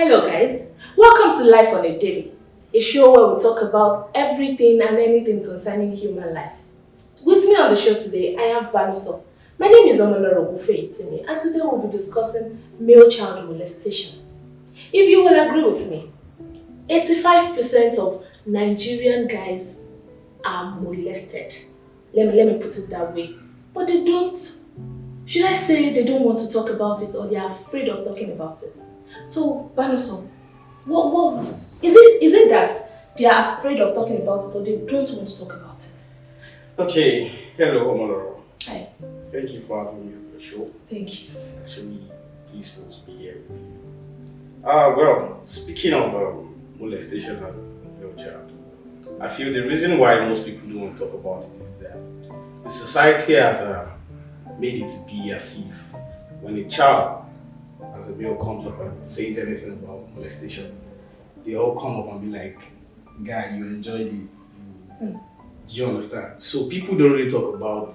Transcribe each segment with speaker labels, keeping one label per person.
Speaker 1: Hello guys, welcome to Life on a Daily, a show where we talk about everything and anything concerning human life. With me on the show today, I have Bamiso. My name is Omoloro Bufeitimi, and today we'll be discussing male child molestation. If you will agree with me, 85% of Nigerian guys are molested. Let me put it that way. But they don't, should I say they don't want to talk about it or they are afraid of talking about it? So, Bamiso, what is it that they are afraid of talking about it or they don't want to talk about it?
Speaker 2: Okay, hello Omoloro.
Speaker 1: Hi.
Speaker 2: Thank you for having me on the show.
Speaker 1: Thank you.
Speaker 2: It's actually peaceful to be here with you. Well, speaking of molestation as a male child, I feel the reason why most people don't want to talk about it is that the society has made it to be as if when a child as a male comes up and says anything about molestation, they all come up and be like, guy, you enjoyed it. Do you understand? So people don't really talk about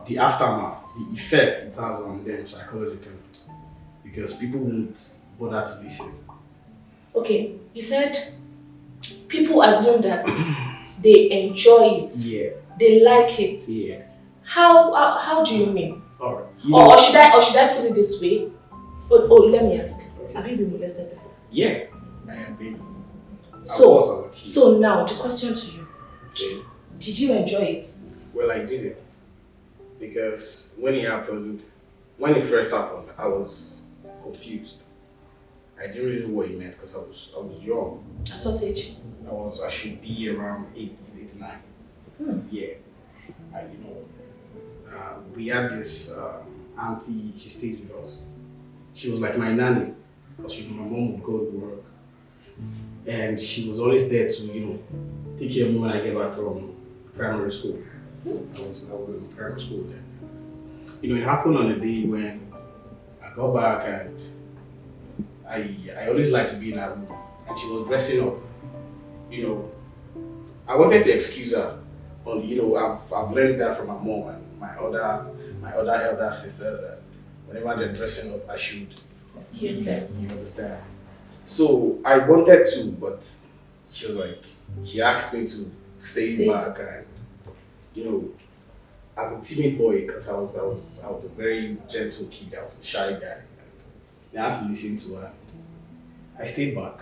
Speaker 2: the aftermath, the effect it has on them psychologically, because people won't bother to listen.
Speaker 1: Okay, you said people assume that they enjoy it.
Speaker 2: Yeah.
Speaker 1: They like it.
Speaker 2: Yeah.
Speaker 1: How do you mean?
Speaker 2: Alright.
Speaker 1: Or should I put it this way? Let me ask. Okay. Have you been molested before?
Speaker 2: Yeah, I have been.
Speaker 1: So now the question to you.
Speaker 2: Okay.
Speaker 1: Did you enjoy it?
Speaker 2: Well, I didn't. Because when it first happened, I was confused. I didn't really know what it meant because I was young.
Speaker 1: At what age?
Speaker 2: I should be around 8, 9. Yeah. We had this auntie, she stayed with us. She was like my nanny because my mom would go to work. And she was always there to, take care of me when I get back from primary school. I was in primary school then. It happened on a day when I got back and I always liked to be in her room. And she was dressing up. I wanted to excuse her. But, I've learned that from my mom and my other elder sisters. And whenever they're dressing up, I should
Speaker 1: excuse them.
Speaker 2: You understand? So I wanted to, but she asked me to stay back and, as a timid boy, because I was a very gentle kid, I was a shy guy. And I had to listen to her. I stayed back.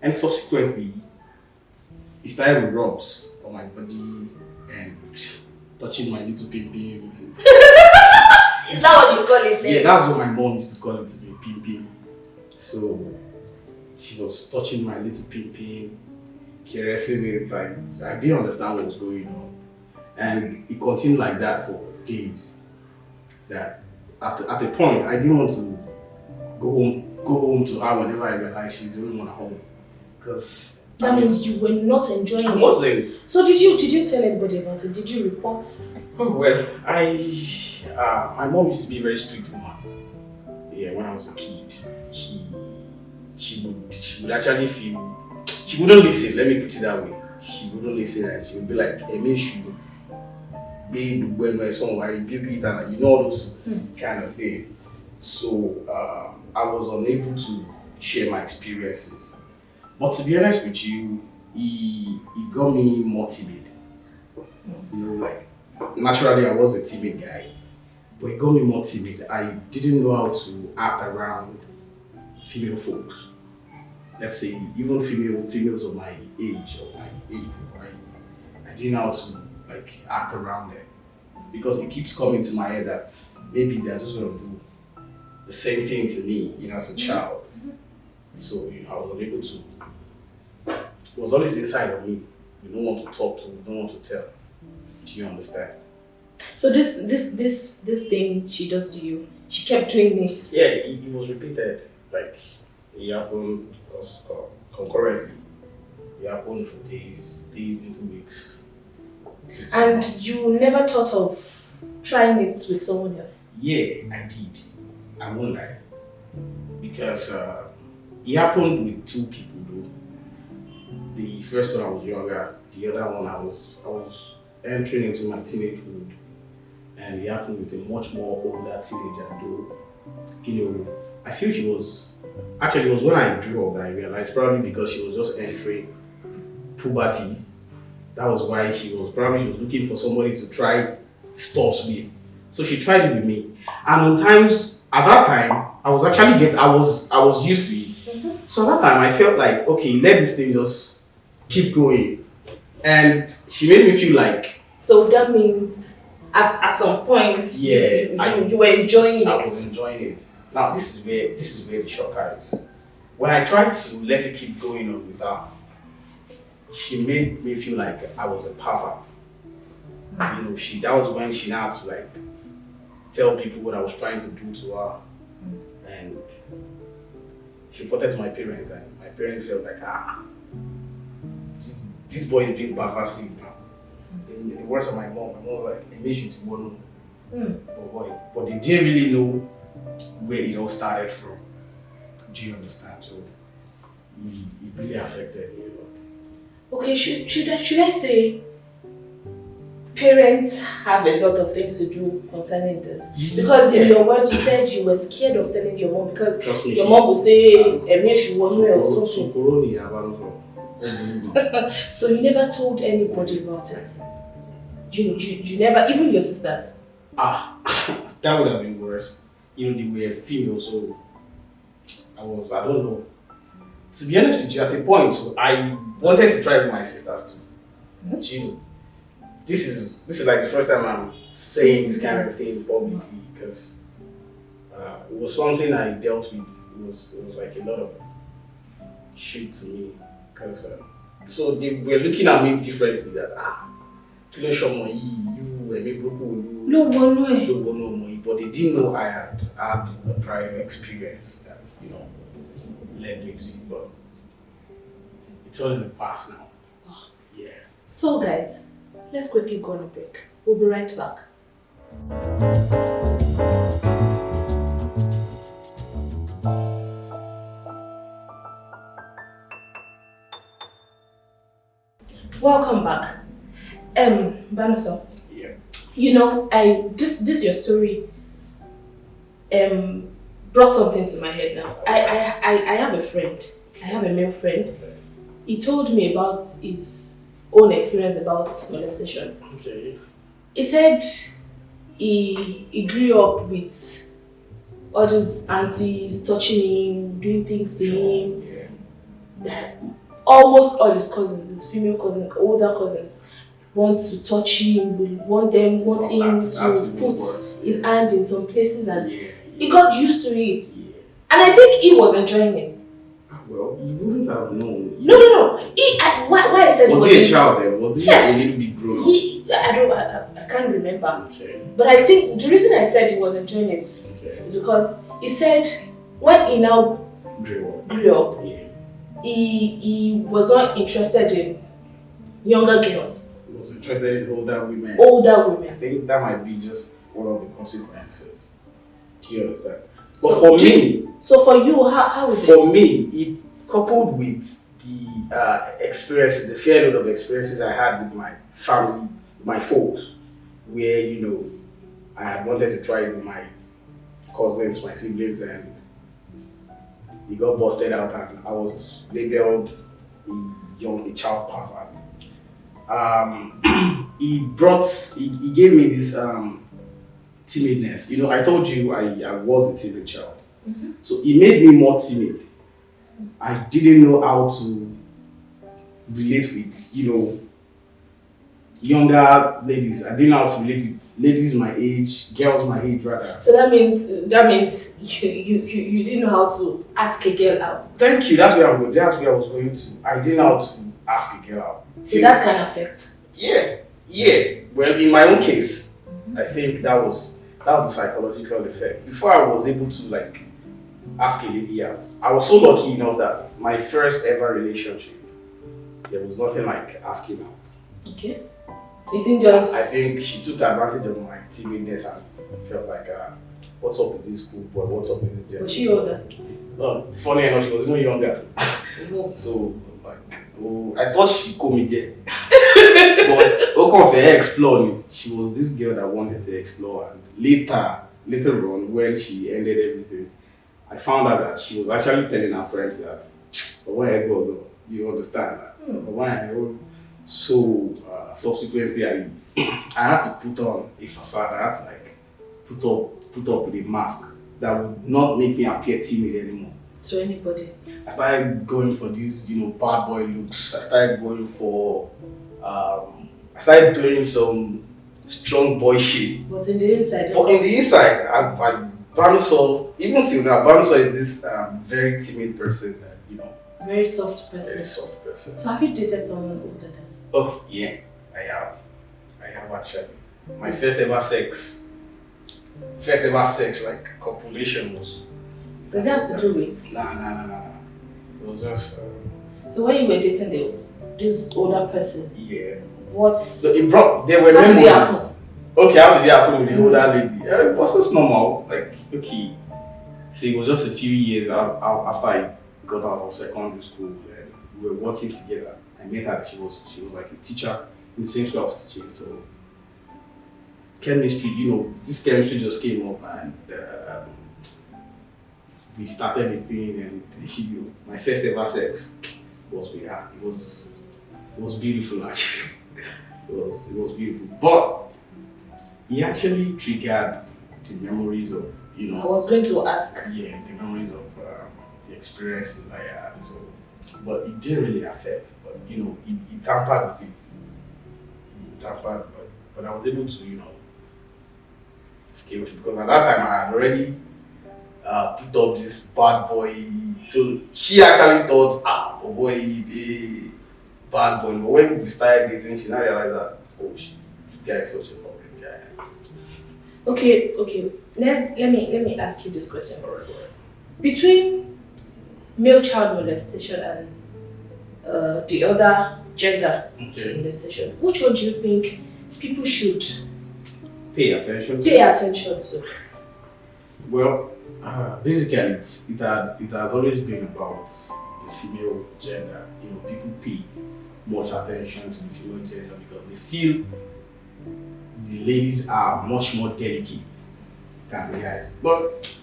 Speaker 2: And subsequently, it started with rubs on my body and touching my little pim-pim.
Speaker 1: Is that what you call it then?
Speaker 2: Yeah, that's what my mom used to call it to me, pim-pim. So she was touching my little pim-pim, caressing it. I didn't understand what was going on. And it continued like that for days. That at a point, I didn't want to go home to her whenever I realized she's the only one at home. Because
Speaker 1: that means you were not enjoying it.
Speaker 2: I wasn't.
Speaker 1: So did you tell anybody about it? Did you report?
Speaker 2: Oh well, my mom used to be a very strict woman. Yeah, when I was a kid, she would actually feel she wouldn't listen. Let me put it that way. She wouldn't listen, and she would be like, "Emeshu, babe, when my son, I rebuke it," and all those kind of thing. So I was unable to share my experiences. But to be honest with you, he got me more timid. Naturally I was a timid guy, but it got me more timid. I didn't know how to act around female folks. Let's say even females of my age or my age group. I didn't know how to act around them because it keeps coming to my head that maybe they're just gonna do the same thing to me, as a child. So I was unable to. It was always inside of me. You don't want to talk to, you don't want to tell. Do you understand?
Speaker 1: So this thing she does to you, she kept doing it.
Speaker 2: Yeah, it was repeated. It happened concurrently. It happened for days into weeks.
Speaker 1: And you never thought of trying it with someone else?
Speaker 2: Yeah, I did. I won't lie. Because it happened with 2 people though. The first one I was younger, the other one I was entering into my teenagehood. And it happened with a much more older teenager though. I feel she was, actually it was when I grew up that I realized, probably because she was just entering puberty. That was why she was looking for somebody to try stuffs with. So she tried it with me. And on times, at that time, I was used to it. So at that time I felt like, okay, let this thing just keep going. And she made me feel like,
Speaker 1: so that means at some point you were enjoying it.
Speaker 2: I was enjoying it. Now this is where the shocker is. When I tried to let it keep going on with her, she made me feel like I was a pervert. That was when she now had to like tell people what I was trying to do to her. And she reported to my parents, and my parents felt like, this boy is being perversive now. In the words of my mom was like, it makes you to one. But they didn't really know where it all started from. Do you understand? So it really affected me a lot.
Speaker 1: Okay, should I say parents have a lot of things to do concerning this? Because in your words you said you were scared of telling your mom because your mom would say she was or something. So you never told anybody about it? You never, even your sisters?
Speaker 2: That would have been worse. They were female, so I don't know. To be honest with you, at a point, so I wanted to try with my sisters too. This is like the first time I'm saying this kind of thing publicly because it was something I dealt with. It was like a lot of shit to me because so they were looking at me differently. That but they didn't know I had a prior experience that led me to it. But it's all in the past now. Yeah.
Speaker 1: So guys, let's quickly go on a break. We'll be right back. Welcome back. Banuso.
Speaker 2: Yeah.
Speaker 1: This your story brought something to my head now. I have a friend. I have a male friend. He told me about his own experience about molestation.
Speaker 2: Okay.
Speaker 1: He said he grew up with all these aunties touching him, doing things to him.
Speaker 2: Yeah.
Speaker 1: That almost all his cousins, his female cousins, older cousins, want to touch him, want him to put his hand in some places, and he got used to it. Yeah. And I think he was enjoying it.
Speaker 2: Well, you wouldn't have known.
Speaker 1: No. Why I said
Speaker 2: was he a child then? Was he a little bit grown up?
Speaker 1: I can't remember.
Speaker 2: Okay.
Speaker 1: But I think the reason I said he was enjoying it is because he said when he now grew up, he was not interested in younger girls.
Speaker 2: He was interested in older women.
Speaker 1: I
Speaker 2: think that might be just one of the consequences. Do you understand? But for me,
Speaker 1: so for you, how is it?
Speaker 2: For me, it coupled with the experiences, the fair load of experiences I had with my family, my folks, where I had wanted to try it with my cousins, my siblings, and we got busted out, and I was labeled a child pervert. He gave me this timidness. I told you I was a timid child.
Speaker 1: Mm-hmm.
Speaker 2: So it made me more timid. I didn't know how to relate with, younger ladies. I didn't know how to relate with ladies my age, girls my age rather.
Speaker 1: So that means you didn't know how to ask a girl out.
Speaker 2: Thank you. That's where I was going to. I didn't know how to ask a girl out.
Speaker 1: So that can affect.
Speaker 2: Yeah. Well, in my own case, I think that was the psychological effect. Before I was able to ask a lady out, I was so lucky enough that my first ever relationship, there was nothing like asking out.
Speaker 1: Okay. You think just...
Speaker 2: I think she took advantage of my timidness and felt like, what's up with this cool boy? What's up with this gentleman?
Speaker 1: Was she older?
Speaker 2: No, funny enough, she was even younger. So, I thought she called me gay. But explore me. She was this girl that wanted to explore, and later later on, when she ended everything, I found out that she was actually telling her friends that, "But why I go, you understand that? But why I go?" So subsequently, I had to put on a facade. I had to like put up with a mask that would not make me appear timid anymore.
Speaker 1: To anybody.
Speaker 2: I started going for these, bad boy looks. I started going for, I started doing some strong boy shit.
Speaker 1: But in the inside,
Speaker 2: But in the inside, Banuso, even till now, Banuso is this very timid person that,
Speaker 1: very soft person.
Speaker 2: very soft person.
Speaker 1: So have you dated someone older than you?
Speaker 2: Oh, yeah, I have. I have actually. My first ever sex, like copulation was.
Speaker 1: Does it have to do with?
Speaker 2: Nah. It was just.
Speaker 1: So when you were dating this older person,
Speaker 2: Yeah.
Speaker 1: what?
Speaker 2: So there were
Speaker 1: How did it
Speaker 2: memories. Okay, how did it happen with the older lady? It was just normal. Like, okay. See, it was just a few years after I got out of secondary school and we were working together. I met her. She was like a teacher in the same school I was teaching. So chemistry, this chemistry just came up and we started a thing and my first ever sex was with her. It was beautiful actually. It was beautiful. But it actually triggered the memories of,
Speaker 1: I was going to ask.
Speaker 2: Yeah, the memories of the experiences I had. So, but it didn't really affect. But it tampered with it. It tampered, but I was able to escape it because at that time I had already put up this bad boy. So she actually thought, oh boy, bad boy. But when we started dating, she now realized that this guy is such a problem guy.
Speaker 1: Okay. Let me ask you this question.
Speaker 2: Alright.
Speaker 1: Between male child molestation and the other gender molestation, which one do you think people should
Speaker 2: pay attention
Speaker 1: to?
Speaker 2: Well, basically, it has always been about the female gender. People pay much attention to the female gender because they feel the ladies are much more delicate than the guys. But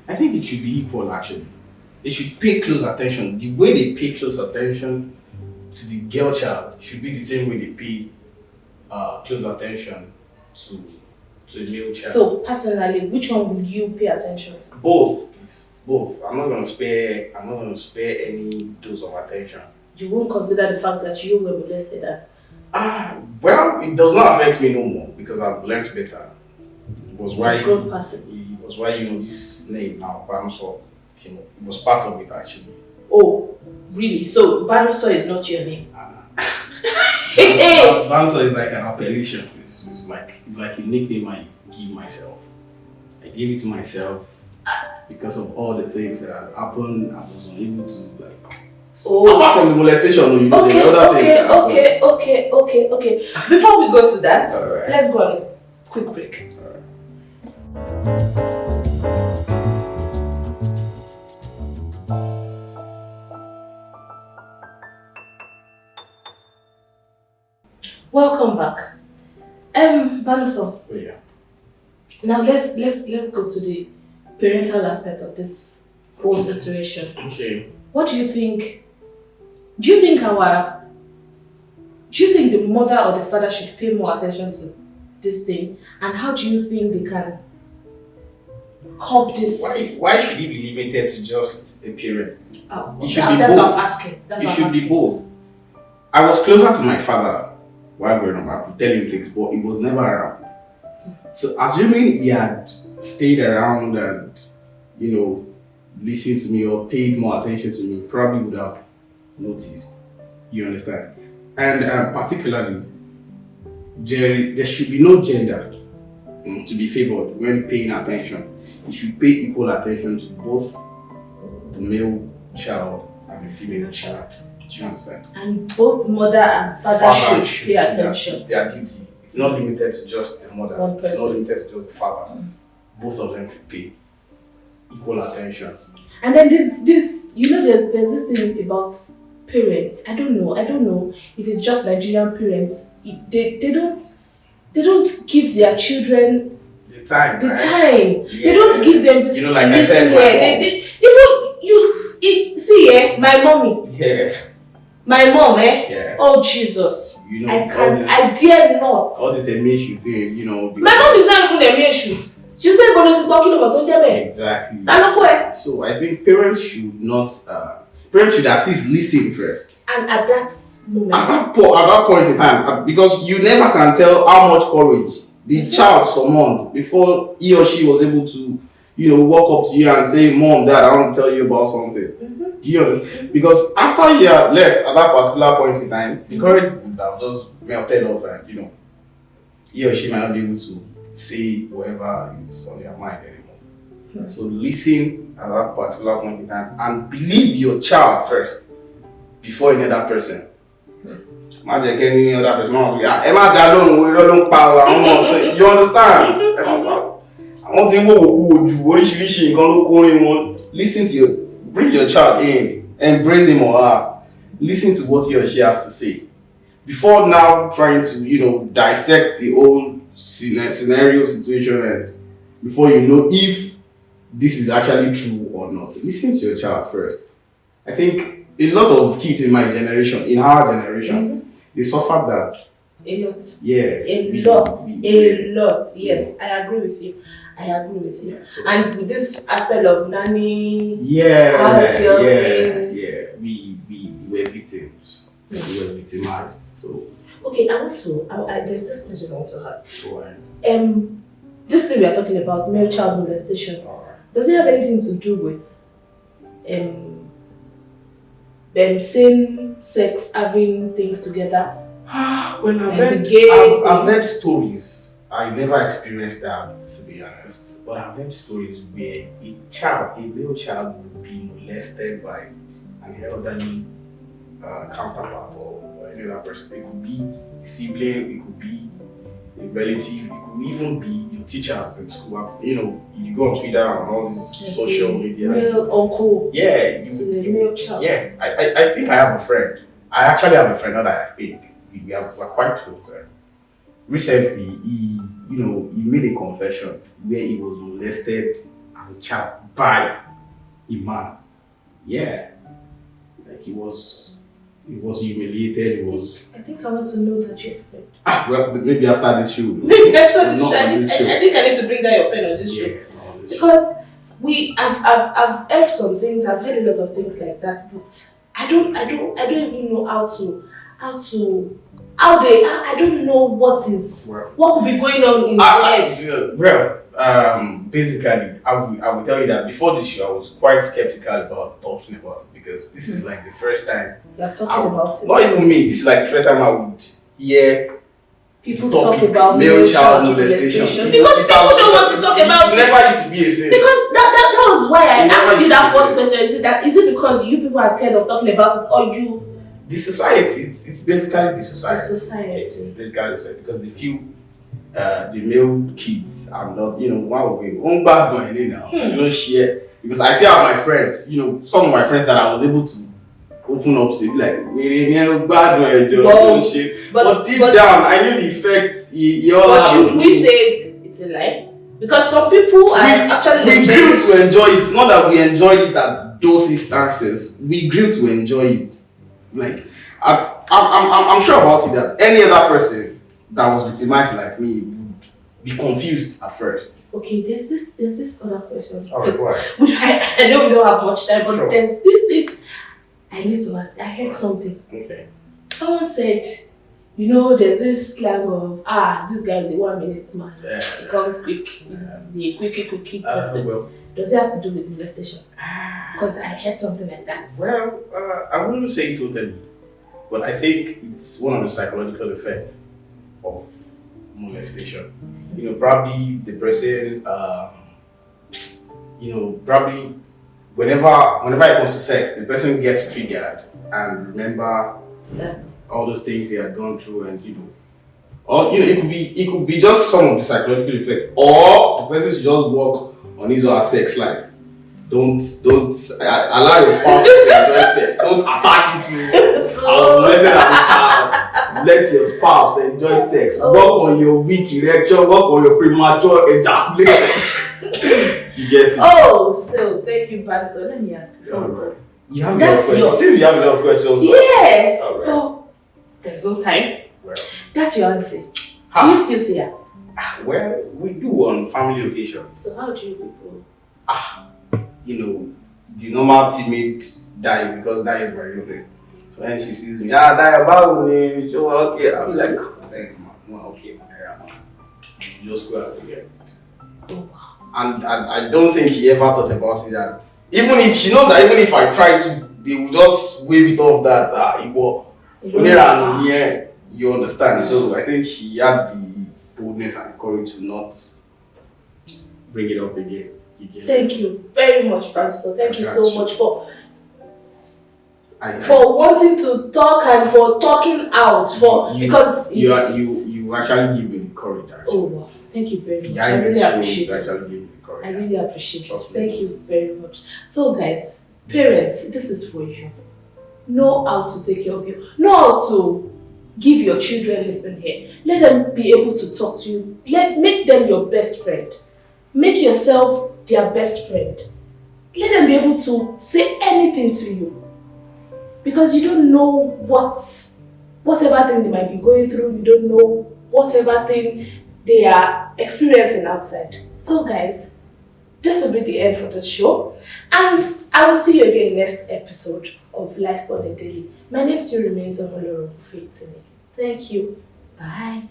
Speaker 2: I think it should be equal actually. They should pay close attention. The way they pay close attention to the girl child should be the same way they pay close attention to a male child.
Speaker 1: So personally, which one would you pay attention to?
Speaker 2: Both, please. Both. I'm not gonna spare any dose of attention.
Speaker 1: You won't consider the fact that you were molested
Speaker 2: well, it does not affect me no more because I've learned better. It was why this name now, Banuso, came up. It was part of it actually.
Speaker 1: Oh, really? So Banuso is not your name?
Speaker 2: Banuso is like an appellation. It's like a nickname I give myself. I gave it to myself because of all the things that had happened. I was unable to apart from the molestation, the other things that happened.
Speaker 1: Okay. Before we go to that,
Speaker 2: Alright.
Speaker 1: let's go on a quick break. Welcome back. Banuso.
Speaker 2: Oh, yeah.
Speaker 1: Now let's go to the parental aspect of this whole situation.
Speaker 2: Okay.
Speaker 1: What do you think? Do you think the mother or the father should pay more attention to this thing? And how do you think they can curb this?
Speaker 2: Why should it be limited to just a parent?
Speaker 1: It
Speaker 2: should be
Speaker 1: that's
Speaker 2: both.
Speaker 1: what I'm asking.
Speaker 2: It should be both. I was closer to my father while growing up. I could tell him things, but he was never around. So assuming he had stayed around and, listened to me or paid more attention to me, probably would have noticed. You understand? And particularly, there should be no gender to be favored when paying attention. You should pay equal attention to both the male child and the female child. Do you understand?
Speaker 1: And both mother and father should pay attention.
Speaker 2: It's their duty. It's not limited to just the mother.
Speaker 1: One person.
Speaker 2: It's not limited to just the father. Both of them should pay equal attention.
Speaker 1: And then there's this thing about parents. I don't know if it's just Nigerian parents. They don't give their children
Speaker 2: the time.
Speaker 1: The
Speaker 2: right?
Speaker 1: time.
Speaker 2: Yeah.
Speaker 1: They don't give them this.
Speaker 2: Like I said, my mom.
Speaker 1: They don't. See, my mommy.
Speaker 2: Yeah.
Speaker 1: My mom,
Speaker 2: Yeah.
Speaker 1: Oh Jesus. I dare not.
Speaker 2: All this issue thing,
Speaker 1: My mom is not even a issue. She said, talking about
Speaker 2: exactly. So I think parents should at least listen first.
Speaker 1: And at that moment.
Speaker 2: At that point in time, because you never can tell how much courage the child summoned before he or she was able to, walk up to you and say, Mom, Dad, I want to tell you about something. Do you understand? Because after you are left at that particular point in time, the courage would have just melted off and, he or she might not be able to say whatever is on their mind anymore. So listen at that particular point in time and believe your child first before any other person. Imagine any other person. You understand? Bring your child in, embrace him or her, listen to what he or she has to say. Before now trying to, dissect the whole scenario situation and before you know if this is actually true or not. Listen to your child first. I think a lot of kids in our generation, they suffered that.
Speaker 1: A lot.
Speaker 2: Yeah.
Speaker 1: A lot. Yes, I agree with you. Yeah, so and with this aspect of nanny,
Speaker 2: we were victims. We were victimized. So
Speaker 1: okay, there's this question I want to ask.
Speaker 2: Go ahead.
Speaker 1: This thing we are talking about, male child molestation, does it have anything to do with them same sex having things together?
Speaker 2: Well, I've heard stories. I never experienced that, to be honest. But I've heard stories where a male child would be molested by an elderly counterpart or any other person. It could be a sibling, it could be a relative, it could even be your teacher in school. You go on Twitter and all these social media.
Speaker 1: Male uncle.
Speaker 2: Yeah,
Speaker 1: male child.
Speaker 2: Yeah, I think I have a friend. I actually have a friend that I think we're quite close. Recently, he made a confession where he was molested as a child by a man. Yeah, like he was humiliated.
Speaker 1: I think I want to know that your friend.
Speaker 2: Well, maybe after this show.
Speaker 1: Maybe after this show. I think I need to bring down your friend on this show. Because I've heard some things. I've heard a lot of things like that, but I don't even know I don't know what could be going on in his
Speaker 2: head. Basically, I will tell you that before this show, I was quite skeptical about talking about it because this is like the first time
Speaker 1: you're talking about it.
Speaker 2: Not even me. This is like the first time I would hear
Speaker 1: people talk about
Speaker 2: male child molestation.
Speaker 1: Because people don't want to talk about it.
Speaker 2: It never used to be a thing.
Speaker 1: Because that was why I asked you that first question. Is it because you people are scared of talking about it or you?
Speaker 2: The society, it's basically the society.
Speaker 1: The society.
Speaker 2: It's basically the society because they feel the male kids are not, wow, we won't back on it now. You don't share. Because I still have my friends, some of my friends that I was able to open up to, they be like, we're bad on shit. But deep down, I knew the effects.
Speaker 1: But should we say it's a lie? Because some people are actually.
Speaker 2: We grew to enjoy it. Not that we enjoyed it at those instances. We grew to enjoy it. Like, I'm sure about it that any other person that was victimized like me would be confused at first.
Speaker 1: Okay, there's this other question.
Speaker 2: Alright, go ahead.
Speaker 1: I know we don't have much time, but
Speaker 2: sure.
Speaker 1: There's this thing I need to ask. I heard something.
Speaker 2: Okay.
Speaker 1: Someone said, there's this slang of this guy is a 1 minute man.
Speaker 2: Yeah.
Speaker 1: He comes quick. He's a quickie person.
Speaker 2: Well.
Speaker 1: Does it have to do with molestation? Because I heard something like that.
Speaker 2: Well, I wouldn't say totally, but I think it's one of the psychological effects of molestation. Probably the person, probably whenever it comes to sex, the person gets triggered and remember all those things he had gone through, and or it could be just some of the psychological effects, or the person should just work on his or her sex life. Don't allow your spouse to enjoy sex. Don't attach it to molested as a child.
Speaker 3: let your spouse enjoy sex.
Speaker 1: Oh.
Speaker 3: Work on your weak erection, work on your premature ejaculation. You get it?
Speaker 1: Oh, so thank you, Bam. So let me ask you.
Speaker 3: Alright. You have
Speaker 1: That's
Speaker 3: enough questions. It seems you have enough questions.
Speaker 1: Yes.
Speaker 3: Alright.
Speaker 1: Oh, there's no time.
Speaker 3: Well,
Speaker 1: That's your auntie. Do
Speaker 3: Ha.
Speaker 1: you still see her?
Speaker 2: Well, we do on family occasions.
Speaker 1: So how do you people?
Speaker 2: You know, the normal timid die because that is my real name. So when she sees me, die about me, so okay. I'm like, thank you, man. Okay, man. Just go out again.
Speaker 1: Oh wow.
Speaker 2: And I don't think he ever thought about it that even if she knows that even if I try to, they will just wave it off that you understand. So I think she had the boldness and courage to not bring it up again.
Speaker 1: Thank you very much, Pastor. Thank you so much for
Speaker 2: I
Speaker 1: wanting to talk and for talking out because
Speaker 2: you actually give me the courage. Actually.
Speaker 1: Oh wow. Thank you very much. I
Speaker 2: Behind
Speaker 1: really
Speaker 2: this show,
Speaker 1: appreciate
Speaker 2: you
Speaker 1: it.
Speaker 2: actually gave me the courage.
Speaker 1: I really appreciate it.
Speaker 2: Trust me.
Speaker 1: Thank you very much. So guys, parents, this is for you. Know how to take care of you. Know how to give your children listen here. Let them be able to talk to you. Make them your best friend. Make yourself their best friend. Let them be able to say anything to you. Because you don't know whatever thing they might be going through, you don't know whatever thing they are experiencing outside. So guys, this will be the end for this show. And I will see you again next episode of Life on a Daily. My name still remains Omoloro Faitini. Thank you. Bye.